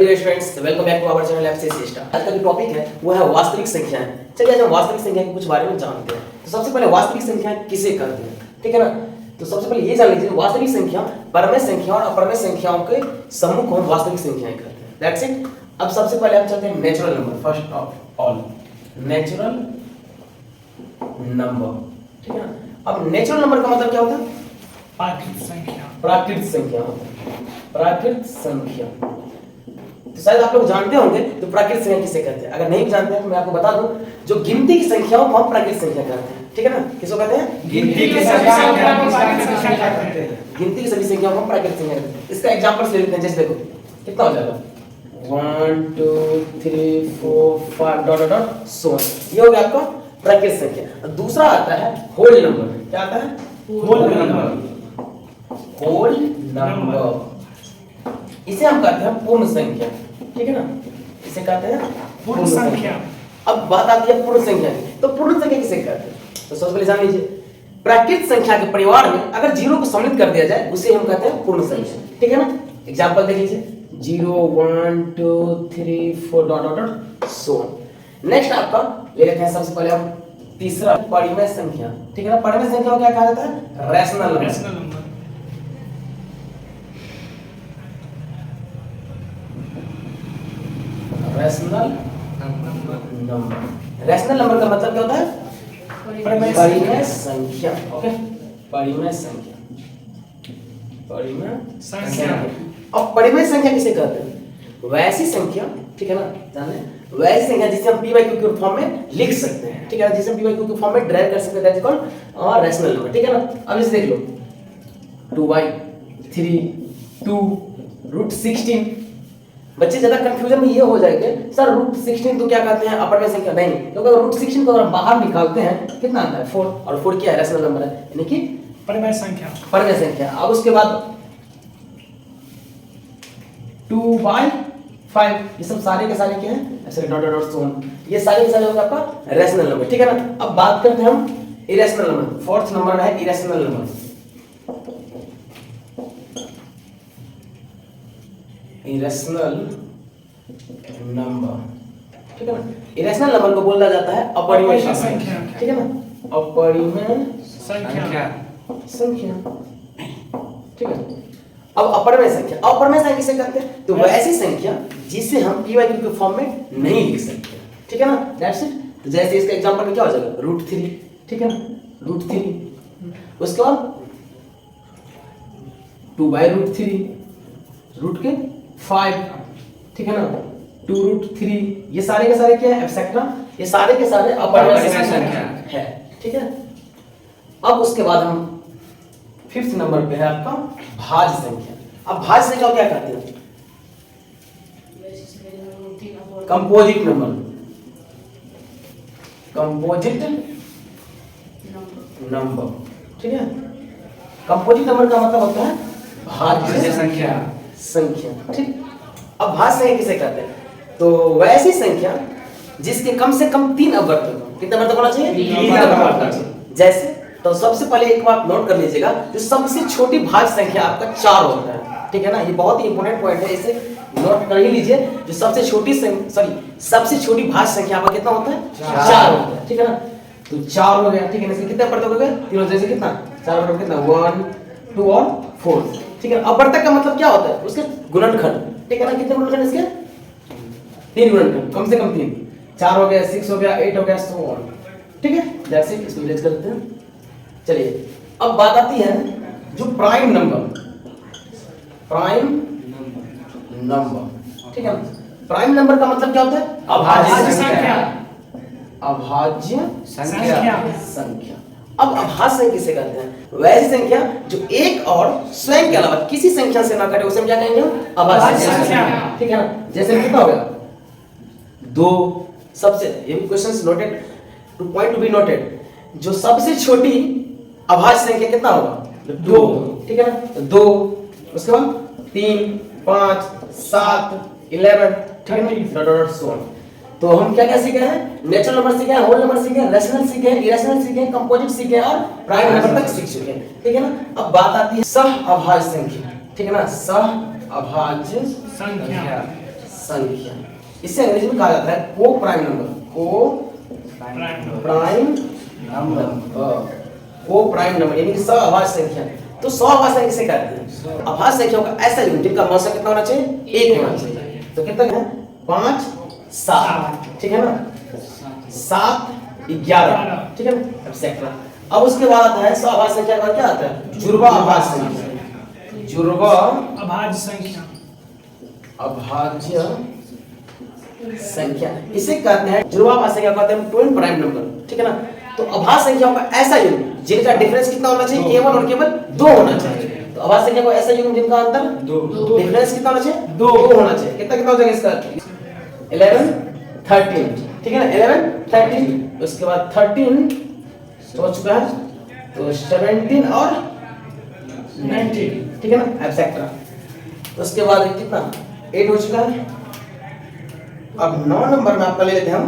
Dear friends, welcome back to our channel FC system. आज का जो टॉपिक है वो है वास्तविक संख्याएं। चलिए आज हम वास्तविक संख्या के कुछ बारे में जानते हैं। तो सबसे पहले वास्तविक संख्या किसे कहते हैं, ठीक है ना। तो सबसे पहले ये जान लीजिए, वास्तविक संख्या परमेय संख्या और अपरमेय संख्याओं के समूह को हम वास्तविक संख्याएं कहते हैं। That's it. अब सबसे पहले हम चलते हैं natural number. First of all natural number, ठीक है ना। अब नेचुरल नंबर का मतलब क्या होता है? प्राकृत संख्या। प्राकृत संख्या होता है, प्राकृत संख्या। तो शायद आप लोग जानते होंगे तो प्राकृत संख्या किसे कहते हैं। अगर नहीं जानते हैं तो मैं आपको बता दूं, जो गिनती की संख्याओं को हम प्राकृत संख्या कहते हैं, ठीक है ना। किसको कहते हैं? गिनती की संख्या को प्राकृत संख्या कहते हैं। गिनती की सभी संख्याओं को हम प्राकृत संख्या कहते हैं। इसका एग्जांपल्स ले लेते हैं। जैसे देखो कितना हो जाएगा 1 2 3 4 5 डॉट डॉट सो। ये हो गया आपका प्राकृत संख्या। दूसरा आता है होल नंबर। क्या आता है? Whole number. होल नंबर इसे हम कहते हैं पूर्ण संख्या, ठीक है ना। इसे कहते हैं पूर्ण संख्या। अब बात आती है पूर्ण संख्या की। तो पूर्ण संख्या किसे कहते हैं? तो सबसे पहले जान लीजिए, प्राकृत संख्या के परिवार में अगर जीरो को सम्मिलित कर दिया जाए उसे हम कहते हैं पूर्ण संख्या, ठीक है ना। एग्जांपल देख लीजिए 0 1 2 3 4 dot dot dot so. Next आपका ले लेते हैं सबसे पहले हम तीसरा परिमेय संख्या, ठीक है ना। परिमेय संख्या को क्या कहा जाता है? Rational number. Rational number. Rational number का मतलब क्या होता है? परिमेय संख्या। ओके, परिमेय संख्या, परिमेय संख्या। अब परिमेय संख्या किसे कहते हैं? वैसी संख्या, ठीक है ना, जाने वैसी संख्या जिसे हम p/q के फॉर्म में लिख सकते हैं, ठीक है ना, जिसे हम p/q के फॉर्म में ड्राइव कर सकते हैं। That is called rational number, ठीक है ना। अब इसे देख लो 2/3 2 √16। बच्चे ज्यादा कंफ्यूजन में ये हो जाएंगे, सर √16 तो क्या कहते हैं? अपरमेय संख्या। नहीं, क्योंकि √16 को अगर हम बाहर निकालते हैं कितना आता है? 4। और 4 क्या है? रैशनल नंबर है, यानी कि परिमेय संख्या। परिमेय संख्या। अब उसके बाद 2/5, ये सब सारे के सारे क्या हैं? ऐसे डॉट डॉट सो। ये सारे के सारे होगा आपका रैशनल नंबर, ठीक है ना। अब बात करते हैं हम इरेशनल नंबर। फोर्थ नंबर है इरेशनल नंबर। इरेशनल नंबर, ठीक है ना। इरेशनल नंबर को बोला जाता है अपरिमेय संख्या, ठीक है ना। अपरिमेय संख्या। संख्या, ठीक है। अब अपरिमेय संख्या, अपरिमेय संख्या किसे कहते हैं? तो वैसी संख्या जिसे हम p/q के फॉर्म में नहीं लिख सकते, ठीक है ना। That's it. तो जैसे इसका एग्जांपल में क्या हो जाएगा? √3, ठीक है ना, √3। उसके बाद 2/√3 रूट के 5, ठीक है ना, 2√3। ये सारे के सारे क्या है? एब्स्ट्रैक्ट। ये सारे के सारे अपरिमेय संख्या है, ठीक है। अब उसके बाद हम 5th नंबर पे है आपका भाज्य संख्या। अब भाज्य संख्या को क्या कहते हैं? Composite number. कंपोजिट नंबर, ठीक है। कंपोजिट नंबर का मतलब होता है भाज्य संख्या, ठीक। अब भाज्य संख्या किसे कहते हैं? तो वैसी संख्या जिसके कम से कम 3 अवर्तक हो। कितना अवर्तक होना चाहिए? 3 अवर्तक। जैसे तो सबसे पहले एक बात नोट कर लीजिएगा, जो सबसे छोटी भाज्य संख्या आपका 4 होता है, ठीक है ना। ये बहुत ही इंपॉर्टेंट पॉइंट है, इसे नोट कर ही लीजिए। जो सबसे छोटी सबसे छोटी भाज्य संख्या आपका कितना होता है? 4 होता है, ठीक है ना। तो 4 हो गया, ठीक है ना। इसके कितने अवर्तक हो गए? 3। जैसे कितना 4 अवर्तक कितना? 1 2 और 4, ठीक है। अवर्तक का मतलब क्या होता है? उसके गुणनखंड, ठीक है ना। कितने गुणनखंड इसके? 3 गुणनखंड, कम से कम 3। 4 हो गया, 6 हो गया, 8 हो गया, सो ऑन, ठीक है। जैसे इसको इरेज कर देते हैं। चलिए अब बात आती है जो प्राइम नंबर, प्राइम नंबर, ठीक है। प्राइम नंबर का मतलब क्या होता है? अभाज्य संख्या, अभाज्य संख्या। अब अभाज्य संख्या किसे कहते हैं? वैसी संख्या जो एक और स्वयं के अलावा किसी संख्या से ना कटे, उसे हम क्या कहेंगे? अभाज्य संख्या, ठीक है ना। जैसे कितना हो गया? 2। सबसे, ये भी questions noted, two point to be noted, जो सबसे छोटी अभाज्य संख्या कितना होगा? 2, ठीक है ना। 2, उसके बाद 3 5 7 11, ठीक है ना, सो ऑन। तो हम क्या क्या सीखे हैं? नेचुरल नंबर सीखे हैं, होल नंबर सीखे हैं, रैशनल सीखे हैं, इरेशनल सीखे हैं, कंपोजिट सीखे हैं और प्राइम नंबर तक सीख चुके हैं, ठीक है ना। अब बात आती है सह अभाज्य संख्या, ठीक है ना। सह अभाज्य संख्या, संख्या। इसे अंग्रेजी में कहा जाता है को प्राइम नंबर। को प्राइम नंबर, को प्राइम नंबर यानी कि सह संख्या। तो सह संख्या किसे कहते हैं? अभाज्य संख्याओं का ऐसा यूनिट जिनका मौसा कितना होना चाहिए? 1 होना चाहिए। तो कितना है? 5 7, ठीक है ना, 7 11, ठीक है ना, एक्सेट्रा। अब उसके बाद आता है सह संख्या का क्या आता है? जुड़वा अभाज्य संख्या। जुड़वा अभाज्य संख्या, अभाज्य संख्या इसे कहते हैं जुड़वा अभाज्य संख्या कहते हैं ट्विन प्राइम नंबर, ठीक है ना। तो अभाज्य संख्याओं का ऐसा यूनिट जिनका डिफरेंस कितना होना चाहिए? केवल और केवल 2 होना चाहिए। तो अभाज्य संख्या को ऐसा यूनिट जिनका अंतर 2 डिफरेंस कितना होना चाहिए? 2 होना चाहिए। कितना हो जाएगा इसका? 11 13, ठीक है ना, 11 13। उसके बाद 13 हो चुका है, तो 17 और 19, ठीक है ना, एटसेट्रा। उसके बाद कितना? 8 हो चुका है। अब 9 नंबर में आपका ले लेते हैं हम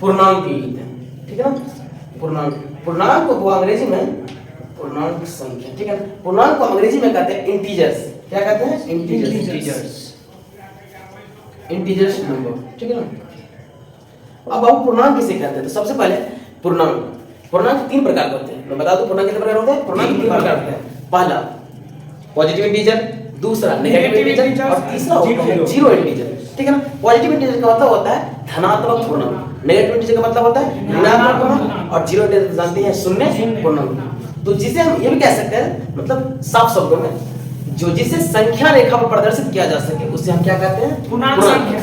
पूर्णांक ले लेते हैं, ठीक है ना। पूर्णांक को अंग्रेजी में पूर्णांक संख्या, ठीक है ना। पूर्णांक को अंग्रेजी में कहते हैं इंटीजर्स। क्या कहते हैं? इंटीजर्स नंबर, ठीक है ना। अब हम पूर्णांक किसे कहते हैं? तो सबसे पहले पूर्णांक 3 प्रकार के होते हैं। मैं बता दूं पूर्णांक कितने प्रकार होते हैं? पूर्णांक 3 प्रकार होते हैं। पहला पॉजिटिव इंटीजर, दूसरा नेगेटिव इंटीजर और तीसरा होता है जीरो इंटीजर, ठीक है ना। पॉजिटिव इंटीजर का मतलब होता है धनात्मक पूर्णांक, नेगेटिव इंटीजर का मतलब होता है ऋणात्मक पूर्णांक और जीरो इंटीजर जानते हैं शून्य पूर्णांक। तो जिसे हम ये भी कह सकते हैं, मतलब साफ शब्दों में जो जिसे संख्या रेखा पर प्रदर्शित किया जा सके उसे हम क्या कहते हैं? पूर्णांक संख्या।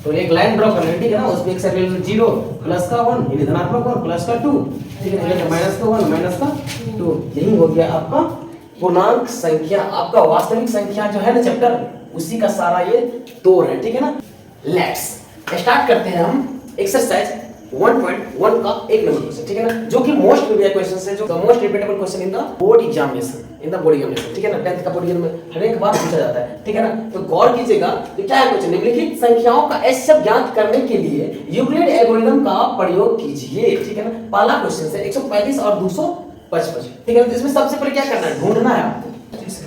तो एक लाइन ड्रॉ करना है, ठीक है ना। उसमें एक साइड 0 प्लस का 1 यानी धनात्मक 1 प्लस का 2, ठीक है ना, माइनस का 1 माइनस का 2। यही हो गया आपका पूर्णांक संख्या। आपका वास्तविक संख्या जो है ना चैप्टर, उसी का सारा ये तोड़ है, ठीक है ना। लेट्स स्टार्ट करते हैं हम एक्सरसाइज 1.1 का 1 नंबर क्वेश्चन, ठीक है ना, जो कि मोस्ट प्रीवियस क्वेश्चन है, जो most repeatable question in the board examination, ठीक है ना। 10th का बोर्ड एग्जाम में हर एक बार पूछा जाता है, ठीक है ना। तो गौर कीजिएगा कि क्या है क्वेश्चन? निम्नलिखित संख्याओं का एचसीएफ ज्ञात करने के लिए यूक्लिड एल्गोरिथम का प्रयोग कीजिए, ठीक है ना। पहला क्वेश्चन है 135 और 255, ठीक है ना। तो इसमें सबसे पहले क्या करना है? ढूंढना है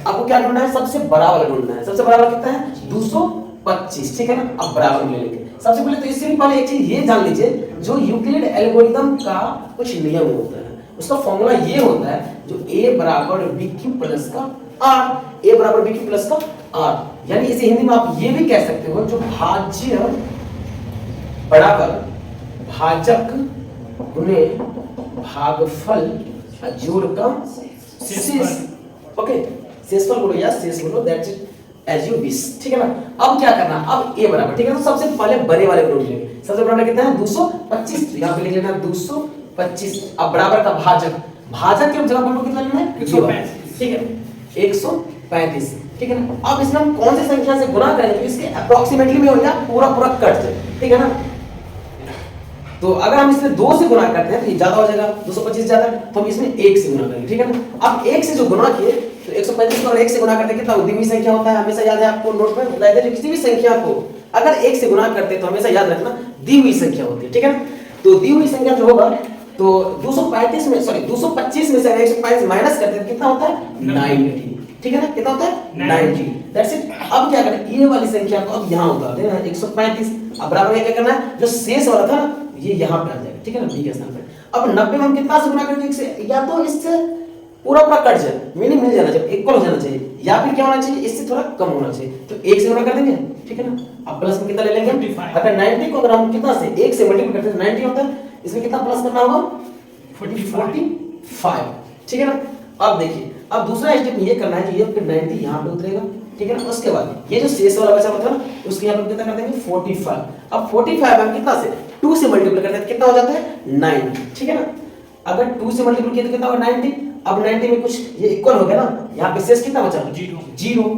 आपको क्या ढूंढना है? सबसे बड़ा वाला ढूंढना है। सबसे बड़ा वाला कितना है? 225, ठीक है ना। अब बराबर ले लेंगे। सबसे पहले तो इससे भी पहले एक चीज ये जान लीजिए, जो यूक्लिड एल्गोरिथम का कुछ नियम होता है, उसका फॉर्मूला ये होता है जो a बराबर bq प्लस का r, a बराबर bq प्लस का r, यानी इसे हिंदी में आप ये भी कह सकते हो जो भाज्य बराबर भाजक गुने भागफल जोड़ का शेष। ओके, शेषफल बोलो या शेष बोलो, that's it as you wish, ठीक है ना। अब क्या करना? अब a बराबर, ठीक है ना। तो सबसे पहले बड़े वाले को ढूंढ लेंगे। सबसे बड़ा कितना है? 225, यहां पे लिख लेना 225। अब बराबर का भाजक के जगह पर कितना लेना है? 135, ठीक है, 135, ठीक है ना। अब इसमें हम कौन सी संख्या से गुणा करेंगे तो इसके अप्रोक्सीमेटली में हो या पूरा कट जाए, ठीक है ना। तो अगर हम इसमें 2 से गुणा करते हैं तो ये ज्यादा हो जाएगा, 225 ज्यादा, तो हम इसमें 1 से गुणा करेंगे, ठीक है ना। अब 1 से जो गुणा किए तो 135 को अगर 1 से गुणा करते कितना द्विमीय संख्या होता है? हमेशा याद है आपको, नोट में बताया था, किसी भी संख्या को अगर 1 से गुणा करते तो हमेशा याद रखना द्विमीय संख्या होती है, ठीक है ना। तो द्विमीय संख्या जो होगा तो 225 में से 135 माइनस करते हैं कितना होता है? 90, ठीक है ना। कितना होता है? 90, दैट्स इट। अब क्या करें? ये वाली संख्या को अब यहां उतार देना 135। अब बराबर क्या करना है? जो शेष वाला था ना ये यहां पे आ जाएगा, ठीक है ना, बी के स्थान पे। अब 90 में हम कितना से गुणा करेंगे? 1 से, या तो इससे पूरा कट जाए, मीनिंग मिल जाना चाहिए, इक्वल हो जाना चाहिए, या फिर क्या होना चाहिए? इससे थोड़ा कम होना चाहिए। तो 1 से गुणा कर देंगे, ठीक है ना। अब प्लस में कितना ले लेंगे? 55। अगर 90 को अगर हम कितना से 1 से मल्टीप्लाई करते हैं 90 होता है, इसमें कितना प्लस करना होगा? 45, ठीक है ना। अब देखिए, अब दूसरा स्टेप ये करना है कि ये फिर 90 यहां पे उतरेगा, ठीक है ना। उसके बाद ये जो शेष वाला बचा होता है ना, उसके यहां पे कितना कर देंगे? 45। अब 45 हम कितना से 2 से मल्टीप्लाई करते हैं कितना हो जाता है? 90, ठीक है ना। अगर 2 से मल्टीप्लाई किया तो कितना होगा? 90। अब 90 में कुछ ये इक्वल हो गया ना, यहाँ पे शेष कितना बचा? 0।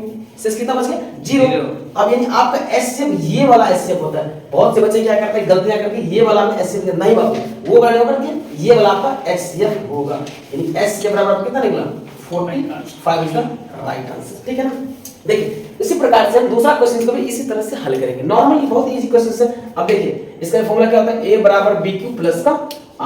शेष कितना बच गया? 0। अब यानी आपका एचसीएफ ये वाला एचसीएफ होता है। बहुत से बच्चे क्या करते हैं गलतियां करके ये वाला में एचसीएफ नहीं बाबू, वो वाला होकर के ये वाला आपका एचसीएफ होगा, यानी एचसीएफ बराबर कितना निकला? 45 इज द राइट आंसर, ठीक है ना। देखिए इसी प्रकार से हम दूसरा क्वेश्चन को भी इसी तरह से हल करेंगे। नॉर्मली बहुत इजी क्वेश्चन है। अब देखिए इसका फॉर्मूला क्या होता है? a बराबर bq प्लस का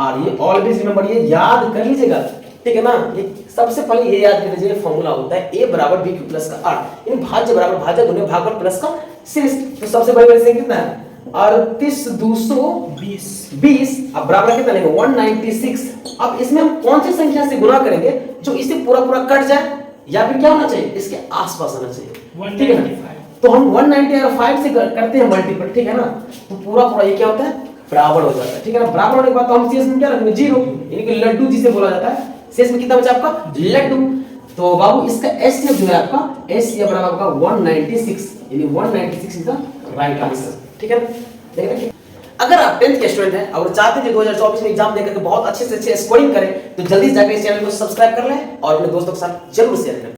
r। ये ऑलवेज रिमेंबर, ये याद कर लीजिएगा, ठीक है ना। ये सबसे पहले ये याद कर लीजिए, फॉर्मूला होता है a बराबर bq प्लस का r, यानी भाज्य बराबर भाजक गुने भागफल प्लस का शेष, तो सबसे बड़ी संख्या कितना है 38,220। अब बराबर कितना लेंगे 196। अब इसमें हम कौन सी संख्या से गुना करेंगे जो इसे पूरा पूरा कट जाए या फिर क्या होना चाहिए इसके आसपास आना चाहिए, ठीक है ना। तो हम 190 और 5 से करते हैं मल्टीपल, ठीक है ना, तो पूरा पूरा ये क्या होता है बराबर हो जाता है, ठीक है ना। बराबर होने के बाद तो हम शेष में क्या रखेंगे 0, यानी कि लड्डू जिसे बोला जाता है। शेष में कितना बचा आपका लड्डू। तो बाबू इसका एचसीएफ जो है आपका एचसीएफ बराबर आपका 196, यानी 196 इज द राइट आंसर, ठीक है ना। देखिए अगर आप 10th के स्टूडेंट हैं और चाहते हैं कि 2024 में एग्जाम देकर के बहुत अच्छे से अच्छे स्कोरिंग करें तो जल्दी से जाकर इस चैनल को सब्सक्राइब कर लें और अपने दोस्तों के साथ जरूर शेयर करें।